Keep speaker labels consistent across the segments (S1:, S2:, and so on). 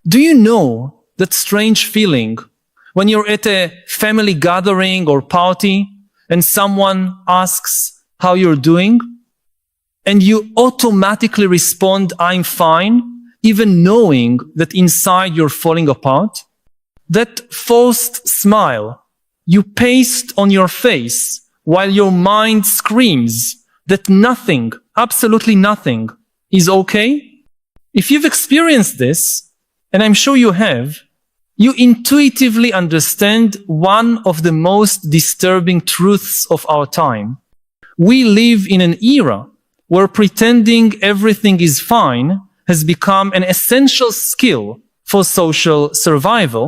S1: Do you know that strange feeling when you're at a family gathering or party and someone asks how you're doing and you automatically respond, "I'm fine," even knowing that inside you're falling apart? That forced smile you paste on your face while your mind screams that nothing, absolutely nothing, is okay? If you've experienced this, and I'm sure you have, you intuitively understand one of the most disturbing truths of our time. We live in an era where pretending everything is fine has become an essential skill for social survival,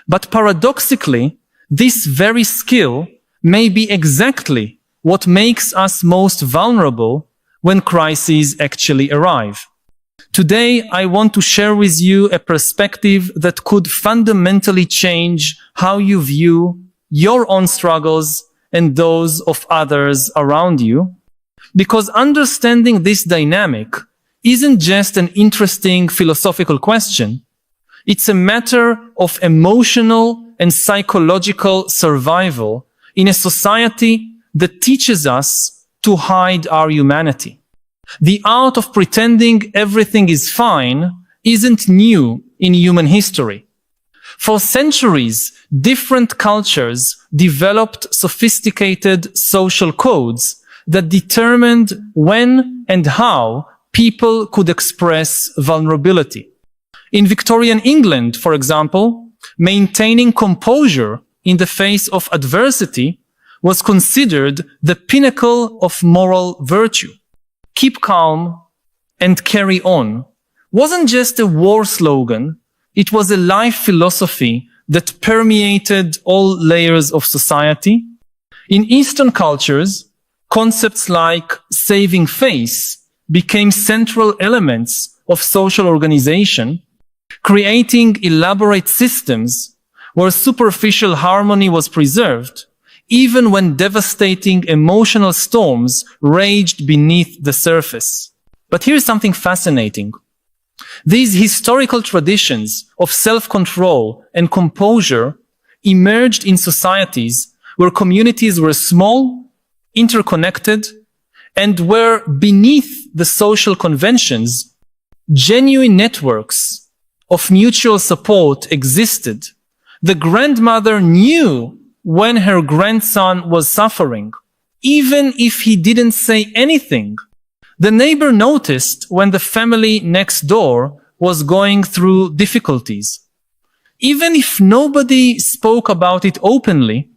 S1: but paradoxically, this very skill may be exactly what makes us most vulnerable when crises actually arrive. Today, I want to share with you a perspective that could fundamentally change how you view your own struggles and those of others around you. Because understanding this dynamic isn't just an interesting philosophical question. It's a matter of emotional and psychological survival in a society that teaches us to hide our humanity. The art of pretending everything is fine isn't new in human history. For centuries, different cultures developed sophisticated social codes that determined when and how people could express vulnerability. In Victorian England, for example, maintaining composure in the face of adversity was considered the pinnacle of moral virtue. Keep calm and carry on wasn't just a war slogan, it was a life philosophy that permeated all layers of society. In Eastern cultures, concepts like saving face became central elements of social organization, creating elaborate systems where superficial harmony was preserved, even when devastating emotional storms raged beneath the surface. But here's something fascinating. These historical traditions of self-control and composure emerged in societies where communities were small, interconnected, and where beneath the social conventions, genuine networks of mutual support existed. The grandmother knew when her grandson was suffering, even if he didn't say anything. The neighbor noticed when the family next door was going through difficulties. Even if nobody spoke about it openly,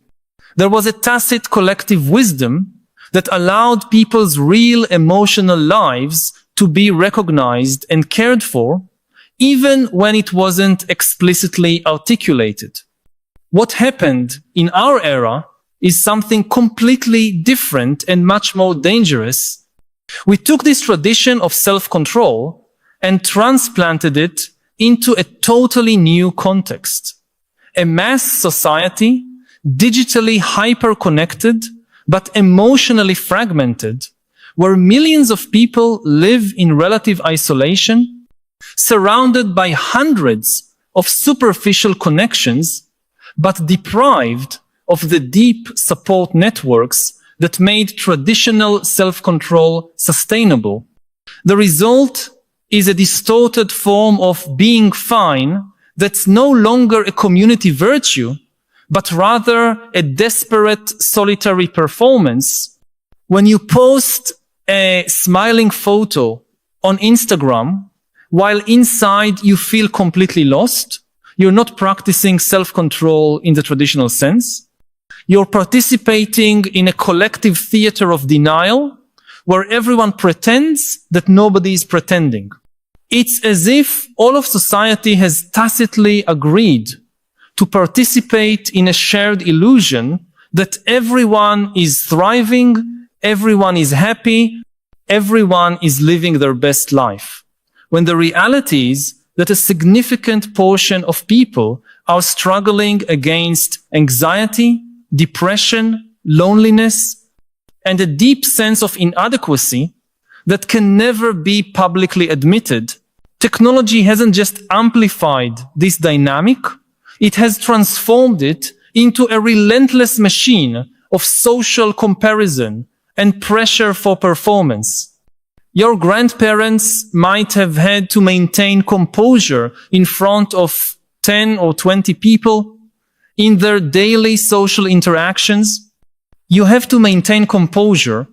S1: there was a tacit collective wisdom that allowed people's real emotional lives to be recognized and cared for, even when it wasn't explicitly articulated. What happened in our era is something completely different and much more dangerous. We took this tradition of self-control and transplanted it into a totally new context. A mass society, digitally hyper-connected, but emotionally fragmented, where millions of people live in relative isolation, surrounded by hundreds of superficial connections, but deprived of the deep support networks that made traditional self-control sustainable. The result is a distorted form of being fine that's no longer a community virtue, but rather a desperate solitary performance. When you post a smiling photo on Instagram, while inside you feel completely lost, you're not practicing self-control in the traditional sense. You're participating in a collective theater of denial where everyone pretends that nobody is pretending. It's as if all of society has tacitly agreed to participate in a shared illusion that everyone is thriving, everyone is happy, everyone is living their best life. When the reality is that a significant portion of people are struggling against anxiety, depression, loneliness, and a deep sense of inadequacy that can never be publicly admitted. Technology hasn't just amplified this dynamic, it has transformed it into a relentless machine of social comparison and pressure for performance. Your grandparents might have had to maintain composure in front of 10 or 20 people in their daily social interactions. You have to maintain composure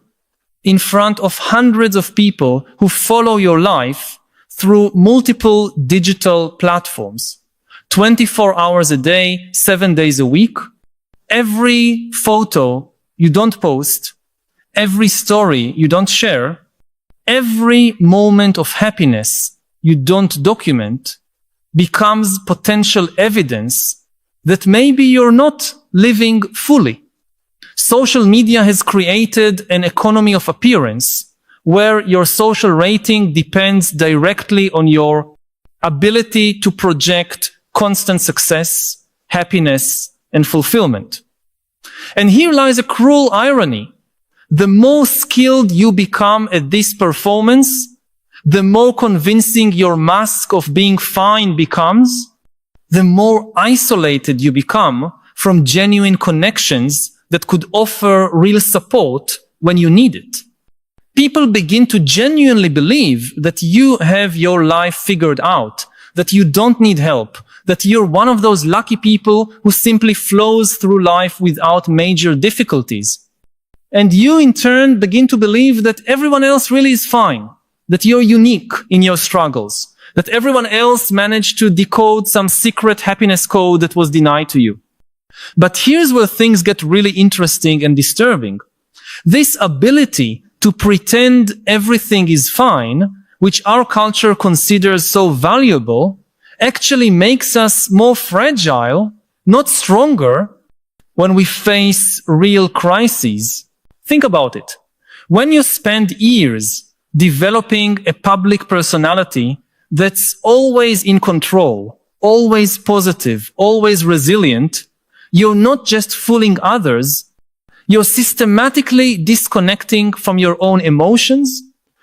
S1: in front of hundreds of people who follow your life through multiple digital platforms. 24 hours a day, 7 days a week. Every photo you don't post, every story you don't share, every moment of happiness you don't document becomes potential evidence that maybe you're not living fully. Social media has created an economy of appearance where your social rating depends directly on your ability to project constant success, happiness, and fulfillment. And here lies a cruel irony. The more skilled you become at this performance, the more convincing your mask of being fine becomes, the more isolated you become from genuine connections that could offer real support when you need it. People begin to genuinely believe that you have your life figured out, that you don't need help, that you're one of those lucky people who simply flows through life without major difficulties. And you in turn begin to believe that everyone else really is fine, that you're unique in your struggles, that everyone else managed to decode some secret happiness code that was denied to you. But here's where things get really interesting and disturbing. This ability to pretend everything is fine, which our culture considers so valuable, actually makes us more fragile, not stronger, when we face real crises. Think about it. When you spend years developing a public personality that's always in control, always positive, always resilient, you're not just fooling others, you're systematically disconnecting from your own emotions,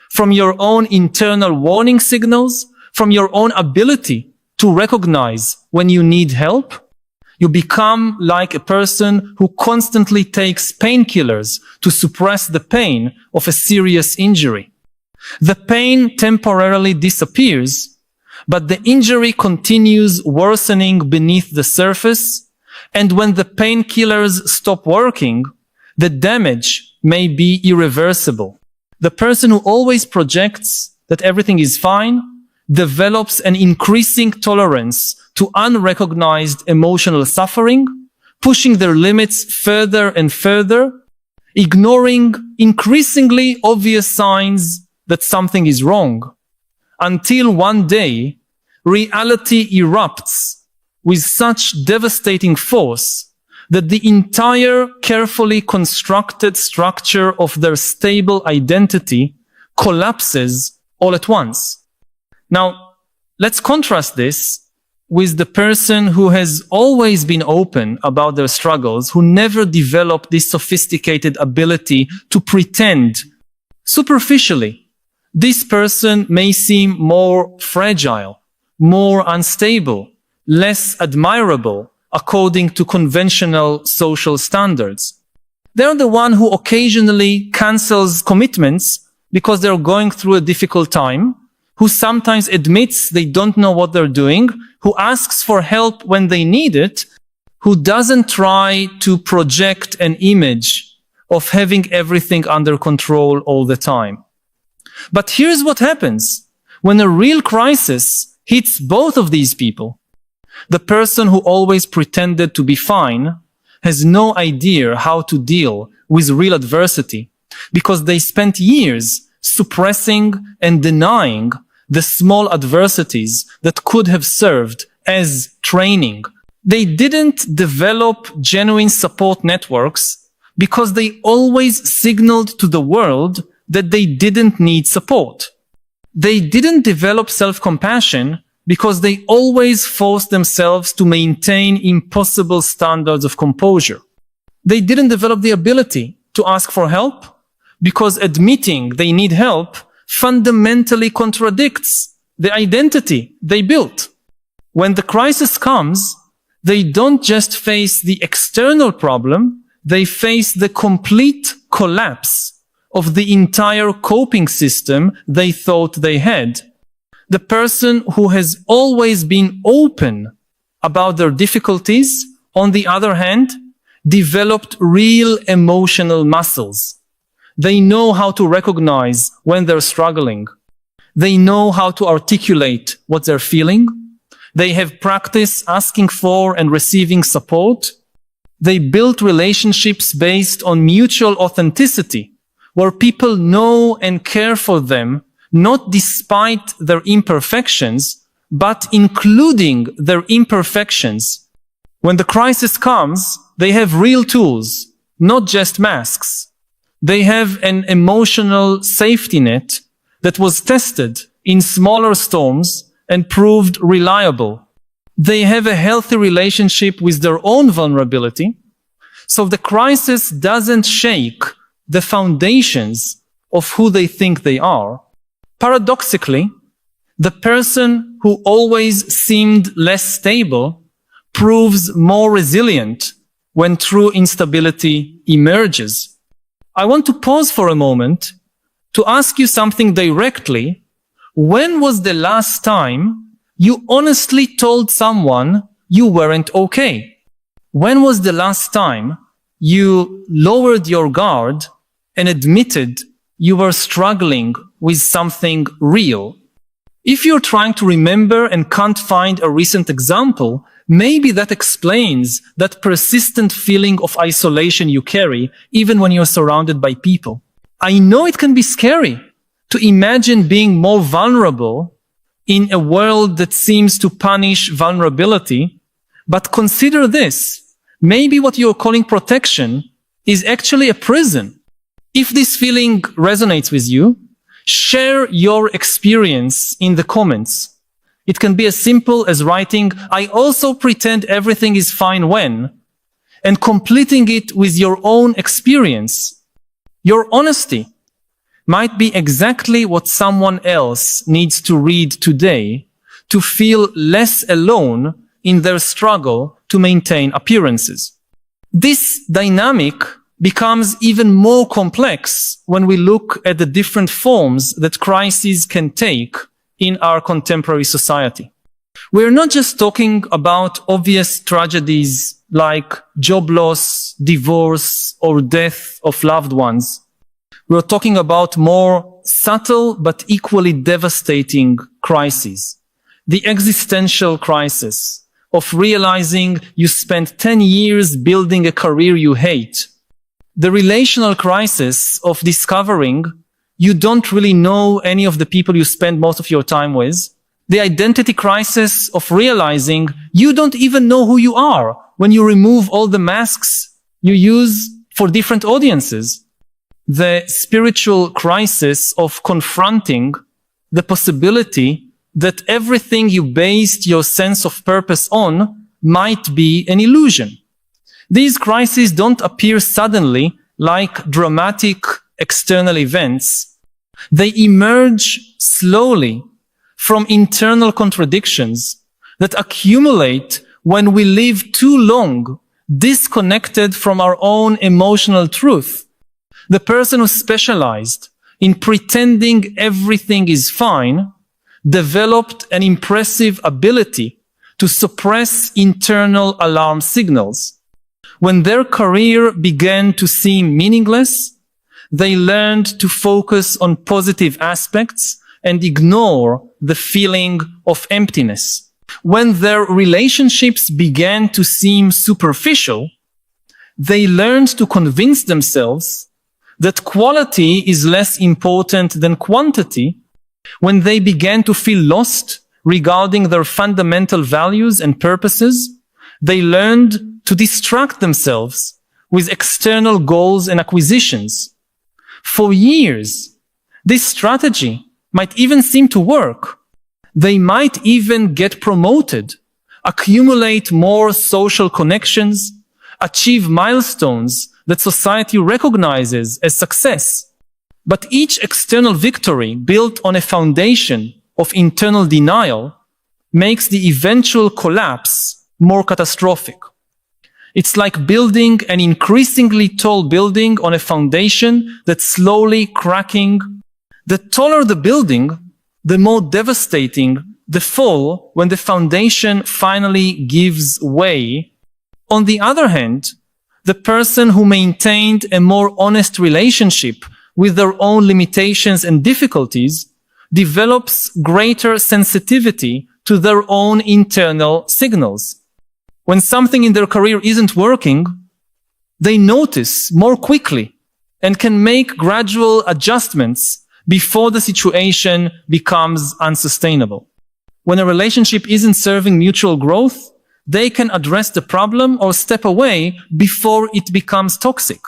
S1: from your own internal warning signals, from your own ability to recognize when you need help. You become like a person who constantly takes painkillers to suppress the pain of a serious injury. The pain temporarily disappears, but the injury continues worsening beneath the surface, and when the painkillers stop working, the damage may be irreversible. The person who always projects that everything is fine develops an increasing tolerance to unrecognized emotional suffering, pushing their limits further and further, ignoring increasingly obvious signs that something is wrong, until one day reality erupts with such devastating force that the entire carefully constructed structure of their stable identity collapses all at once. Now, let's contrast this with the person who has always been open about their struggles, who never developed this sophisticated ability to pretend. Superficially, this person may seem more fragile, more unstable, less admirable according to conventional social standards. They're the one who occasionally cancels commitments because they're going through a difficult time, who sometimes admits they don't know what they're doing, who asks for help when they need it, who doesn't try to project an image of having everything under control all the time. But here's what happens when a real crisis hits both of these people. The person who always pretended to be fine has no idea how to deal with real adversity because they spent years suppressing and denying the small adversities that could have served as training. They didn't develop genuine support networks because they always signaled to the world that they didn't need support. They didn't develop self-compassion because they always forced themselves to maintain impossible standards of composure. They didn't develop the ability to ask for help because admitting they need help fundamentally contradicts the identity they built. When the crisis comes, they don't just face the external problem, they face the complete collapse of the entire coping system they thought they had. The person who has always been open about their difficulties, on the other hand, developed real emotional muscles. They know how to recognize when they're struggling. They know how to articulate what they're feeling. They have practice asking for and receiving support. They built relationships based on mutual authenticity, where people know and care for them, not despite their imperfections, but including their imperfections. When the crisis comes, they have real tools, not just masks. They have an emotional safety net that was tested in smaller storms and proved reliable. They have a healthy relationship with their own vulnerability, so the crisis doesn't shake the foundations of who they think they are. Paradoxically, the person who always seemed less stable proves more resilient when true instability emerges. I want to pause for a moment to ask you something directly. When was the last time you honestly told someone you weren't okay? When was the last time you lowered your guard and admitted you were struggling with something real? If you're trying to remember and can't find a recent example, maybe that explains that persistent feeling of isolation you carry even when you're surrounded by people. I know it can be scary to imagine being more vulnerable in a world that seems to punish vulnerability, but consider this. Maybe what you're calling protection is actually a prison. If this feeling resonates with you, share your experience in the comments. It can be as simple as writing, "I also pretend everything is fine when," and completing it with your own experience. Your honesty might be exactly what someone else needs to read today to feel less alone in their struggle to maintain appearances. This dynamic becomes even more complex when we look at the different forms that crises can take in our contemporary society. We're not just talking about obvious tragedies like job loss, divorce, or death of loved ones. We're talking about more subtle but equally devastating crises. The existential crisis of realizing you spent 10 years building a career you hate. The relational crisis of discovering you don't really know any of the people you spend most of your time with. The identity crisis of realizing you don't even know who you are when you remove all the masks you use for different audiences. The spiritual crisis of confronting the possibility that everything you based your sense of purpose on might be an illusion. These crises don't appear suddenly like dramatic external events. They emerge slowly from internal contradictions that accumulate when we live too long disconnected from our own emotional truth. The person who specialized in pretending everything is fine developed an impressive ability to suppress internal alarm signals. When their career began to seem meaningless, they learned to focus on positive aspects and ignore the feeling of emptiness. When their relationships began to seem superficial, they learned to convince themselves that quality is less important than quantity. When they began to feel lost regarding their fundamental values and purposes, they learned to distract themselves with external goals and acquisitions. For years, this strategy might even seem to work. They might even get promoted, accumulate more social connections, achieve milestones that society recognizes as success. But each external victory built on a foundation of internal denial makes the eventual collapse more catastrophic. It's like building an increasingly tall building on a foundation that's slowly cracking. The taller the building, the more devastating the fall when the foundation finally gives way. On the other hand, the person who maintained a more honest relationship with their own limitations and difficulties develops greater sensitivity to their own internal signals. When something in their career isn't working, they notice more quickly and can make gradual adjustments before the situation becomes unsustainable. When a relationship isn't serving mutual growth, they can address the problem or step away before it becomes toxic.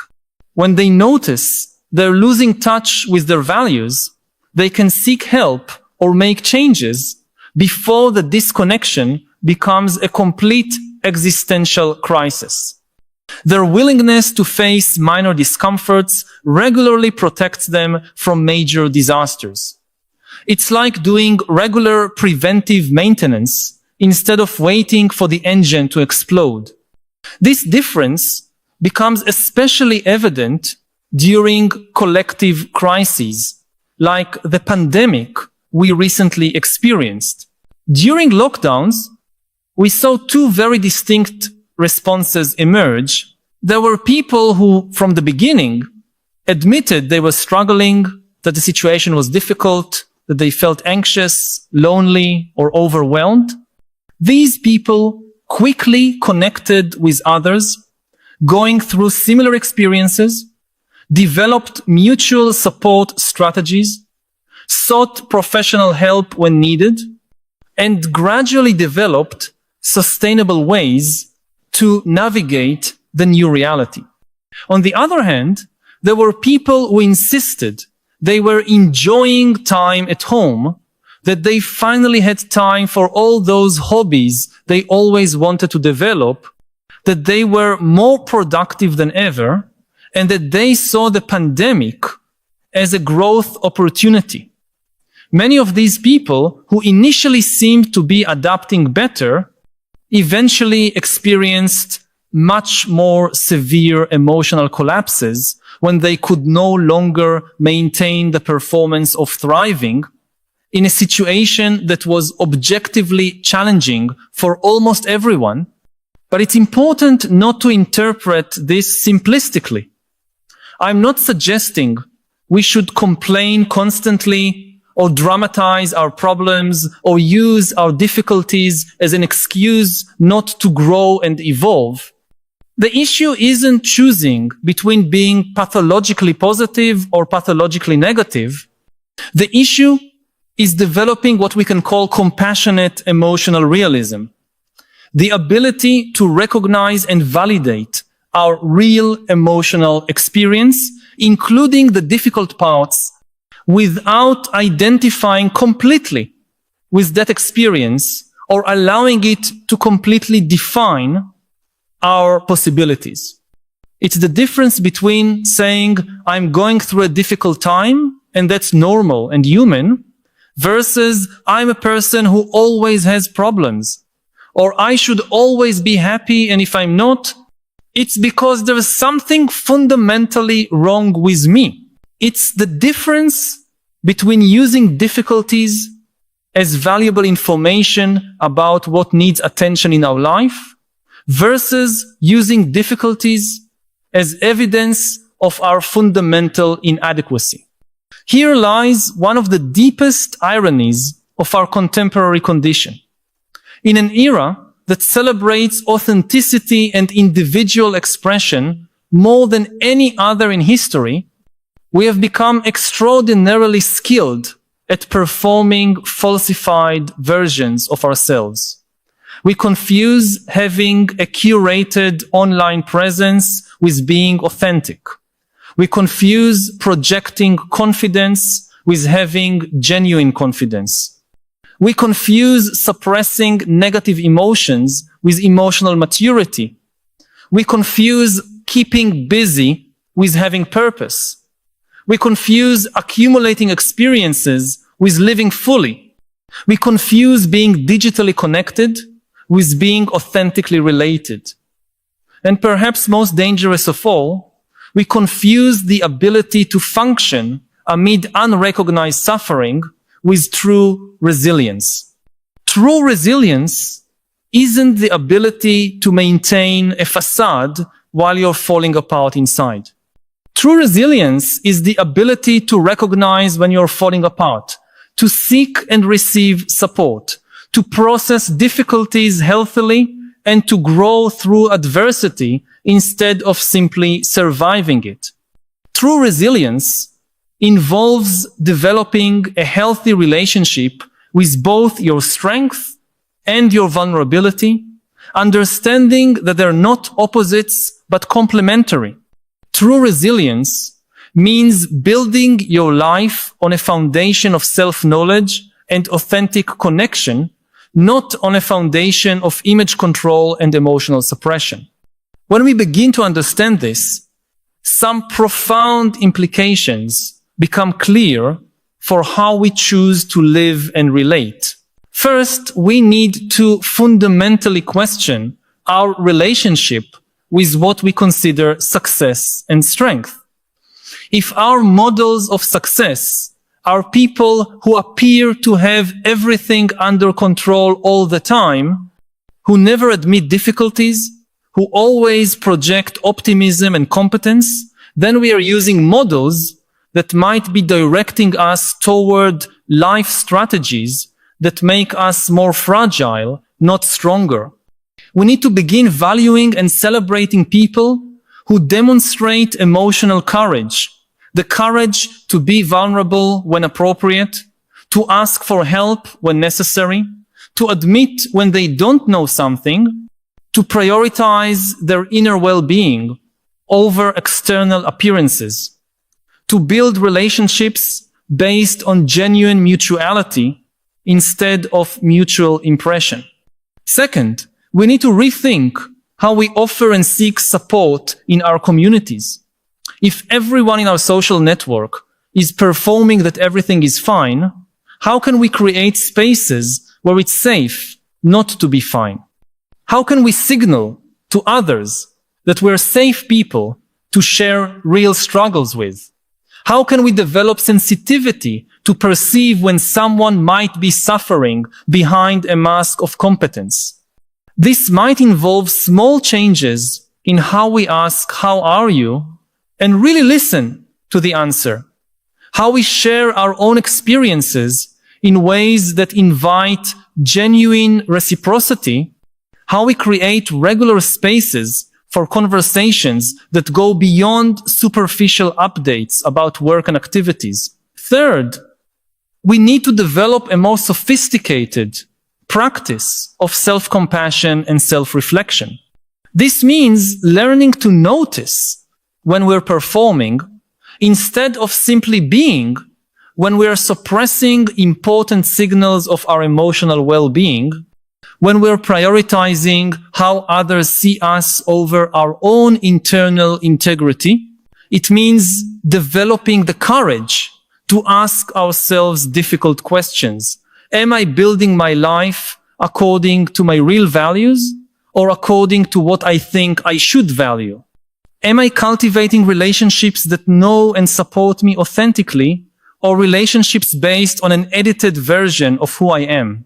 S1: When they notice they're losing touch with their values, they can seek help or make changes before the disconnection becomes a complete existential crisis. Their willingness to face minor discomforts regularly protects them from major disasters. It's like doing regular preventive maintenance instead of waiting for the engine to explode. This difference becomes especially evident during collective crises, like the pandemic we recently experienced. During lockdowns, we saw two very distinct responses emerge. There were people who, from the beginning, admitted they were struggling, that the situation was difficult, that they felt anxious, lonely, or overwhelmed. These people quickly connected with others, going through similar experiences, developed mutual support strategies, sought professional help when needed, and gradually developed sustainable ways to navigate the new reality. On the other hand, there were people who insisted they were enjoying time at home, that they finally had time for all those hobbies they always wanted to develop, that they were more productive than ever, and that they saw the pandemic as a growth opportunity. Many of these people who initially seemed to be adapting better eventually experienced much more severe emotional collapses when they could no longer maintain the performance of thriving in a situation that was objectively challenging for almost everyone. But it's important not to interpret this simplistically. I'm not suggesting we should complain constantly or dramatize our problems or use our difficulties as an excuse not to grow and evolve. The issue isn't choosing between being pathologically positive or pathologically negative. The issue is developing what we can call compassionate emotional realism. The ability to recognize and validate our real emotional experience, including the difficult parts, without identifying completely with that experience or allowing it to completely define our possibilities. It's the difference between saying, I'm going through a difficult time, and that's normal and human, versus I'm a person who always has problems, or I should always be happy, and if I'm not, it's because there is something fundamentally wrong with me. It's the difference between using difficulties as valuable information about what needs attention in our life versus using difficulties as evidence of our fundamental inadequacy. Here lies one of the deepest ironies of our contemporary condition. In an era that celebrates authenticity and individual expression more than any other in history, we have become extraordinarily skilled at performing falsified versions of ourselves. We confuse having a curated online presence with being authentic. We confuse projecting confidence with having genuine confidence. We confuse suppressing negative emotions with emotional maturity. We confuse keeping busy with having purpose. We confuse accumulating experiences with living fully. We confuse being digitally connected with being authentically related. And perhaps most dangerous of all, we confuse the ability to function amid unrecognized suffering with true resilience. True resilience isn't the ability to maintain a facade while you're falling apart inside. True resilience is the ability to recognize when you're falling apart, to seek and receive support, to process difficulties healthily, and to grow through adversity instead of simply surviving it. True resilience involves developing a healthy relationship with both your strength and your vulnerability, understanding that they're not opposites but complementary. True resilience means building your life on a foundation of self-knowledge and authentic connection, not on a foundation of image control and emotional suppression. When we begin to understand this, some profound implications become clear for how we choose to live and relate. First, we need to fundamentally question our relationship with what we consider success and strength. If our models of success are people who appear to have everything under control all the time, who never admit difficulties, who always project optimism and competence, then we are using models that might be directing us toward life strategies that make us more fragile, not stronger. We need to begin valuing and celebrating people who demonstrate emotional courage, the courage to be vulnerable when appropriate, to ask for help when necessary, to admit when they don't know something, to prioritize their inner well-being over external appearances, to build relationships based on genuine mutuality instead of mutual impression. Second, we need to rethink how we offer and seek support in our communities. If everyone in our social network is performing that everything is fine, how can we create spaces where it's safe not to be fine? How can we signal to others that we're safe people to share real struggles with? How can we develop sensitivity to perceive when someone might be suffering behind a mask of competence? This might involve small changes in how we ask, "How are you?" and really listen to the answer. How we share our own experiences in ways that invite genuine reciprocity. How we create regular spaces for conversations that go beyond superficial updates about work and activities. Third, we need to develop a more sophisticated practice of self-compassion and self-reflection. This means learning to notice when we're performing instead of simply being, when we're suppressing important signals of our emotional well-being, when we're prioritizing how others see us over our own internal integrity. It means developing the courage to ask ourselves difficult questions. Am I building my life according to my real values or according to what I think I should value? Am I cultivating relationships that know and support me authentically, or relationships based on an edited version of who I am?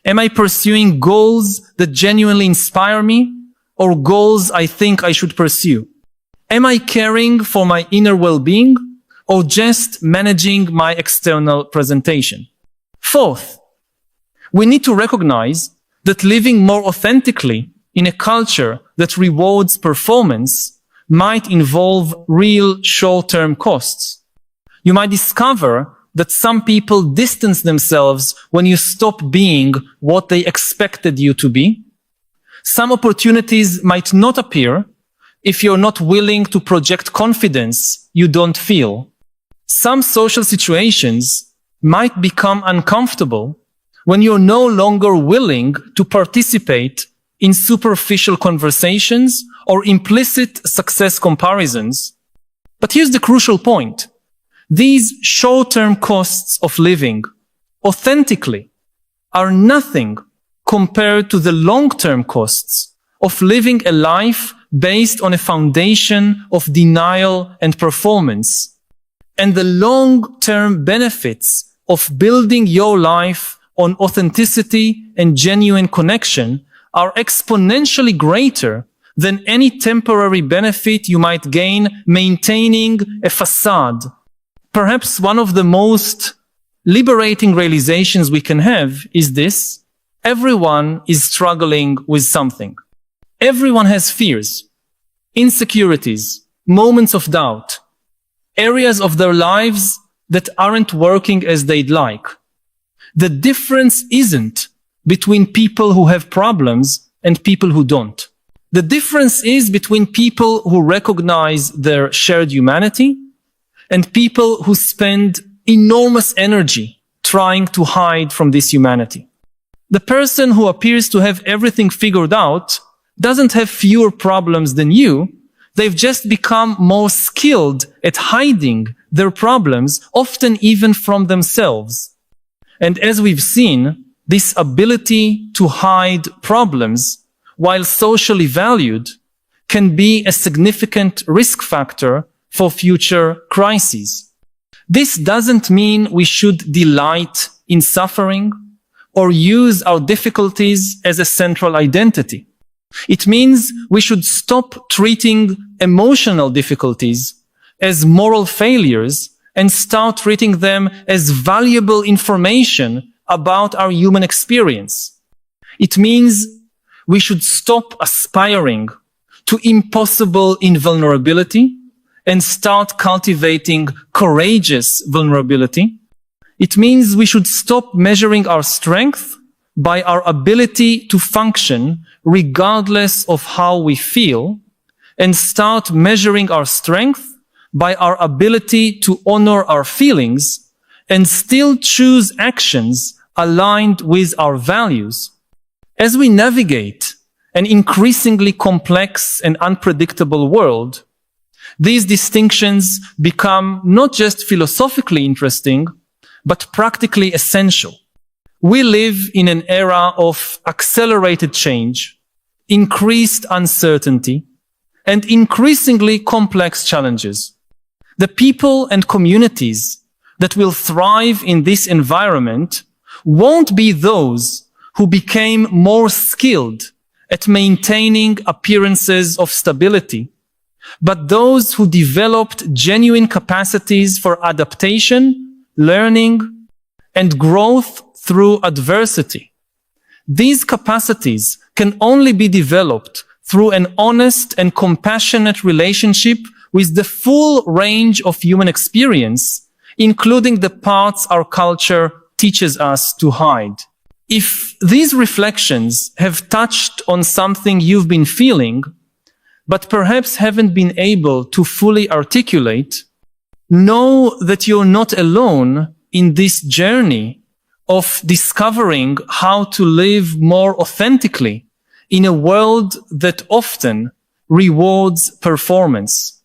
S1: Am I pursuing goals that genuinely inspire me, or goals I think I should pursue? Am I caring for my inner well-being, or just managing my external presentation? Fourth, we need to recognize that living more authentically in a culture that rewards performance might involve real short-term costs. You might discover that some people distance themselves when you stop being what they expected you to be. Some opportunities might not appear if you're not willing to project confidence you don't feel. Some social situations might become uncomfortable when you're no longer willing to participate in superficial conversations or implicit success comparisons. But here's the crucial point. These short-term costs of living authentically are nothing compared to the long-term costs of living a life based on a foundation of denial and performance. And the long-term benefits of building your life on authenticity and genuine connection are exponentially greater than any temporary benefit you might gain maintaining a facade. Perhaps one of the most liberating realizations we can have is this: everyone is struggling with something. Everyone has fears, insecurities, moments of doubt, areas of their lives that aren't working as they'd like. The difference isn't between people who have problems and people who don't. The difference is between people who recognize their shared humanity and people who spend enormous energy trying to hide from this humanity. The person who appears to have everything figured out doesn't have fewer problems than you. They've just become more skilled at hiding their problems, often even from themselves. And as we've seen, this ability to hide problems, while socially valued, can be a significant risk factor for future crises. This doesn't mean we should delight in suffering or use our difficulties as a central identity. It means we should stop treating emotional difficulties as moral failures and start treating them as valuable information about our human experience. It means we should stop aspiring to impossible invulnerability and start cultivating courageous vulnerability. It means we should stop measuring our strength by our ability to function regardless of how we feel, and start measuring our strength by our ability to honor our feelings and still choose actions aligned with our values. As we navigate an increasingly complex and unpredictable world, these distinctions become not just philosophically interesting, but practically essential. We live in an era of accelerated change, increased uncertainty, and increasingly complex challenges. The people and communities that will thrive in this environment won't be those who became more skilled at maintaining appearances of stability, but those who developed genuine capacities for adaptation, learning, and growth through adversity. These capacities can only be developed through an honest and compassionate relationship with the full range of human experience, including the parts our culture teaches us to hide. If these reflections have touched on something you've been feeling, but perhaps haven't been able to fully articulate, know that you're not alone in this journey of discovering how to live more authentically in a world that often rewards performance.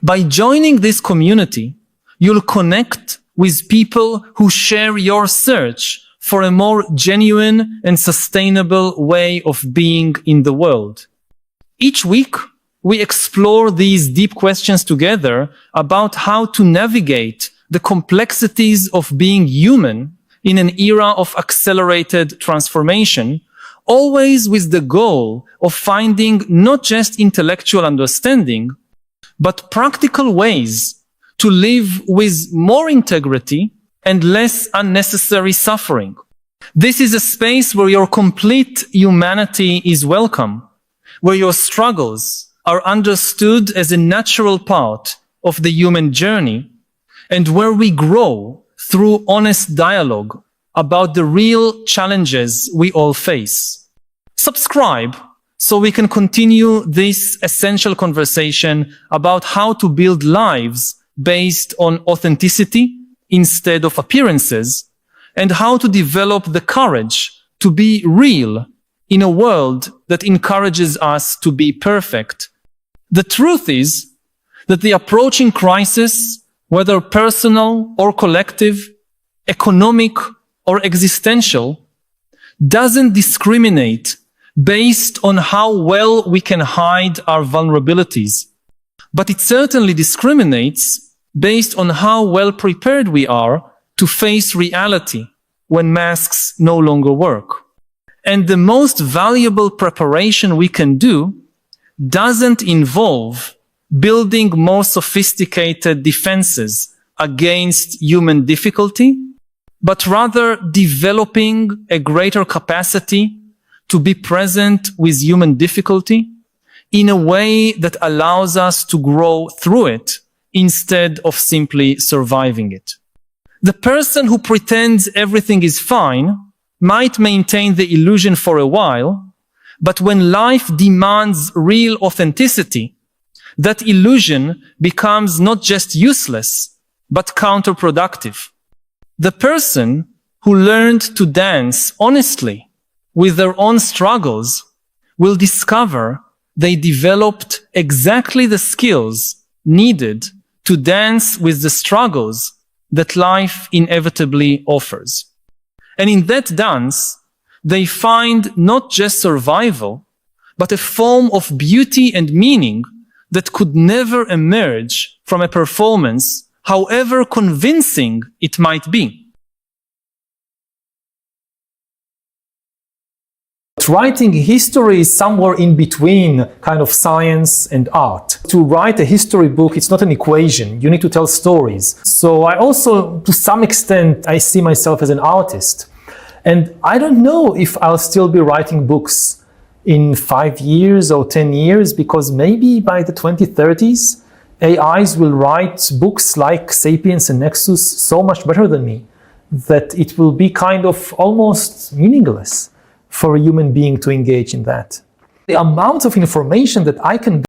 S1: By joining this community, you'll connect with people who share your search for a more genuine and sustainable way of being in the world. Each week, we explore these deep questions together about how to navigate the complexities of being human in an era of accelerated transformation, always with the goal of finding not just intellectual understanding, but practical ways to live with more integrity and less unnecessary suffering. This is a space where your complete humanity is welcome, where your struggles are understood as a natural part of the human journey, and where we grow through honest dialogue about the real challenges we all face. Subscribe so we can continue this essential conversation about how to build lives based on authenticity instead of appearances, and how to develop the courage to be real in a world that encourages us to be perfect. The truth is that the approaching crisis, whether personal or collective, economic or existential, doesn't discriminate based on how well we can hide our vulnerabilities, but it certainly discriminates based on how well prepared we are to face reality when masks no longer work. And the most valuable preparation we can do doesn't involve building more sophisticated defenses against human difficulty, but rather developing a greater capacity to be present with human difficulty in a way that allows us to grow through it instead of simply surviving it. The person who pretends everything is fine might maintain the illusion for a while, but when life demands real authenticity, that illusion becomes not just useless, but counterproductive. The person who learned to dance honestly with their own struggles will discover they developed exactly the skills needed to dance with the struggles that life inevitably offers. And in that dance, they find not just survival, but a form of beauty and meaning that could never emerge from a performance, however convincing it might be.
S2: Writing history is somewhere in between kind of science and art. To write a history book, it's not an equation. You need to tell stories. So I also, to some extent, I see myself as an artist. And I don't know if I'll still be writing books in 5 years or 10 years, because maybe by the 2030s, AIs will write books like Sapiens and Nexus so much better than me that it will be kind of almost meaningless for a human being to engage in that. The amount of information that I can